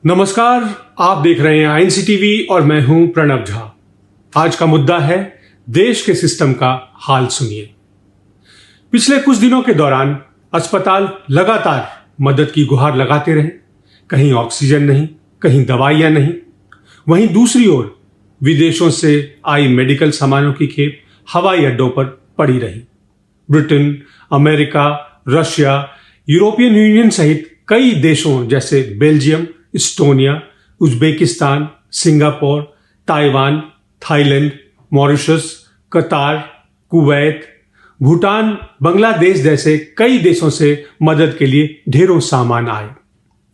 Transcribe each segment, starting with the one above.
नमस्कार, आप देख रहे हैं आईएनसी टीवी और मैं हूं प्रणव झा। आज का मुद्दा है देश के सिस्टम का हाल सुनिए। पिछले कुछ दिनों के दौरान अस्पताल लगातार मदद की गुहार लगाते रहे। कहीं ऑक्सीजन नहीं, कहीं दवाइयां नहीं। वहीं दूसरी ओर विदेशों से आई मेडिकल सामानों की खेप हवाई अड्डों पर पड़ी रही। Britain, America, Russia, European union सहित कई देशों जैसे Belgium, Estonia, Uzbekistan, Singapore, Taiwan, Thailand, Mauritius, कतार, कुवैत, भूटान, बांग्लादेश जैसे कई देशों से मदद के लिए ढेरों सामान आए।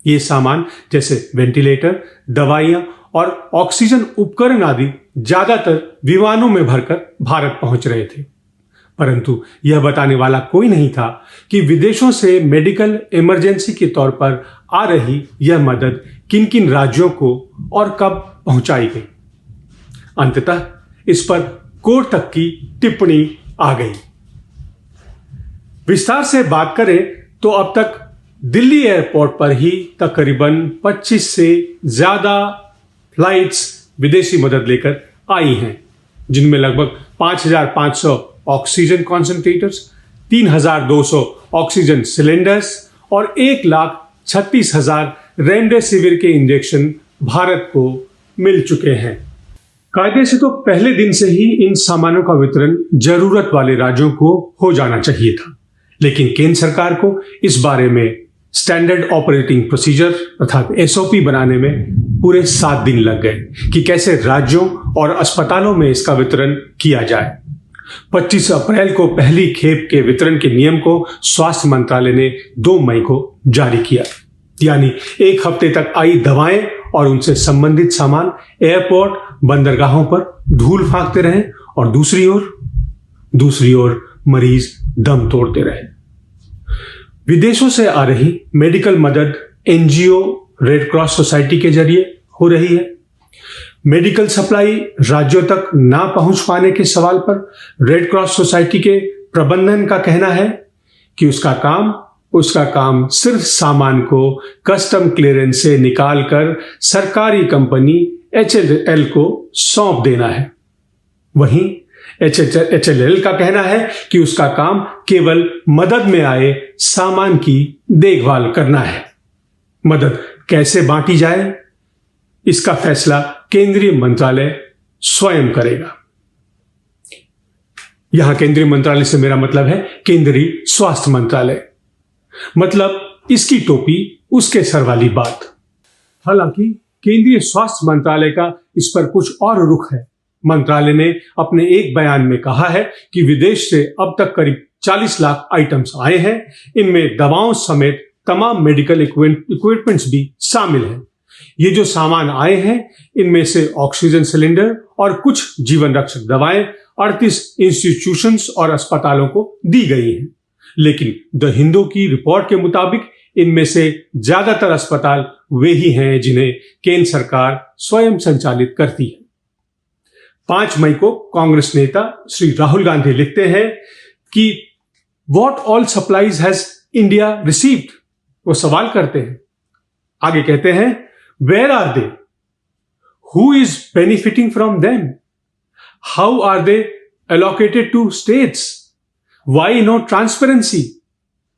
ये सामान जैसे वेंटिलेटर, दवाइयां और ऑक्सीजन उपकरण आदि ज्यादातर विमानों में भरकर भारत पहुंच रहे थे। परंतु यह बताने वाला कोई नहीं था कि विदेशों से मेडिकल इमरजेंसी के तौर पर आ रही यह मदद किन किन राज्यों को और कब पहुंचाई गई। अंततः इस पर कोर्ट तक की टिप्पणी आ गई। विस्तार से बात करें तो अब तक दिल्ली एयरपोर्ट पर ही तकरीबन 25 से ज्यादा फ्लाइट्स विदेशी मदद लेकर आई हैं, जिनमें लगभग 5,500 ऑक्सीजन कॉन्सेंट्रेटर्स, 3,200 ऑक्सीजन सिलेंडर्स और 1,36,000 रेमडेसिविर के इंजेक्शन भारत को मिल चुके हैं। कायदे से तो पहले दिन से ही इन सामानों का वितरण जरूरत वाले राज्यों को हो जाना चाहिए था, लेकिन केंद्र सरकार को इस बारे में स्टैंडर्ड ऑपरेटिंग प्रोसीजर अर्थात एसओपी बनाने में पूरे 7 दिन लग गए कि कैसे राज्यों और अस्पतालों में इसका वितरण किया जाए। 25 अप्रैल को पहली खेप के वितरण के नियम को स्वास्थ्य मंत्रालय ने 2 मई को जारी किया, यानी 1 हफ्ते तक आई दवाएं और उनसे संबंधित सामान एयरपोर्ट, बंदरगाहों पर धूल फांकते रहे और दूसरी ओर मरीज दम तोड़ते रहे। विदेशों से आ रही मेडिकल मदद एनजीओ, रेड क्रॉस सोसाइटी के जरिए हो रही है। मेडिकल सप्लाई राज्यों तक ना पहुंच पाने के सवाल पर रेड क्रॉस सोसाइटी के प्रबंधन का कहना है कि उसका काम सिर्फ सामान को कस्टम क्लियरेंस से निकालकर सरकारी कंपनी एचएलएल को सौंप देना है। वहीं एचएलएल का कहना है कि उसका काम केवल मदद में आए सामान की देखभाल करना है। मदद कैसे बांटी जाए, इसका फैसला केंद्रीय मंत्रालय स्वयं करेगा। यहां केंद्रीय मंत्रालय से मेरा मतलब है केंद्रीय स्वास्थ्य मंत्रालय, मतलब इसकी टोपी उसके सर वाली बात। हालांकि केंद्रीय स्वास्थ्य मंत्रालय का इस पर कुछ और रुख है। मंत्रालय ने अपने एक बयान में कहा है कि विदेश से अब तक करीब 40 लाख आइटम्स आए हैं। इनमें दवाओं समेत तमाम मेडिकल इक्विपमेंट्स भी शामिल हैं। ये जो सामान आए हैं, इनमें से ऑक्सीजन सिलेंडर और कुछ जीवन रक्षक दवाएं 38 इंस्टीट्यूशंस और अस्पतालों को दी गई हैं। लेकिन द हिंदू की रिपोर्ट के मुताबिक इनमें से ज्यादातर अस्पताल वे ही हैं जिन्हें केंद्र सरकार स्वयं संचालित करती है। 5 मई को कांग्रेस नेता श्री राहुल गांधी लिखते हैं कि what all supplies has India received. वो सवाल करते हैं, आगे कहते हैं, where are they, who is benefiting from them, how are they allocated to states, why no transparency,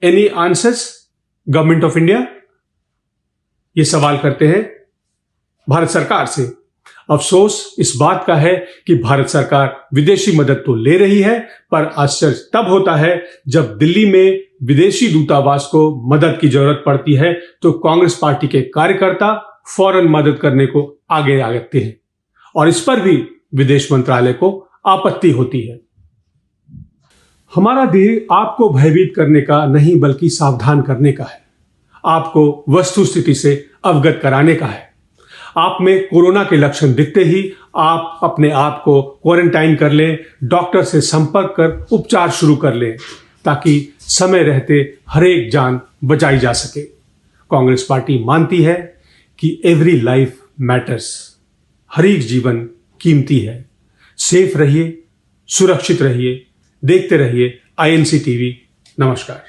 any answers government of India. ये सवाल करते हैं भारत सरकार से। अफसोस इस बात का है कि भारत सरकार विदेशी मदद तो ले रही है, पर आश्चर्य तब होता है जब दिल्ली में विदेशी दूतावास को मदद की जरूरत पड़ती है तो कांग्रेस पार्टी के कार्यकर्ता फौरन मदद करने को आगे आते हैं और इस पर भी विदेश मंत्रालय को आपत्ति होती है। हमारा ध्येय आपको भयभीत करने का नहीं बल्कि सावधान करने का है, आपको वस्तुस्थिति से अवगत कराने का है। आप में कोरोना के लक्षण दिखते ही आप अपने आप को क्वारंटाइन कर लें, डॉक्टर से संपर्क कर उपचार शुरू कर लें, ताकि समय रहते हर एक जान बचाई जा सके। कांग्रेस पार्टी मानती है कि एवरी लाइफ मैटर्स, हर एक जीवन कीमती है। सेफ रहिए, सुरक्षित रहिए, देखते रहिए आईएनसी टीवी। नमस्कार।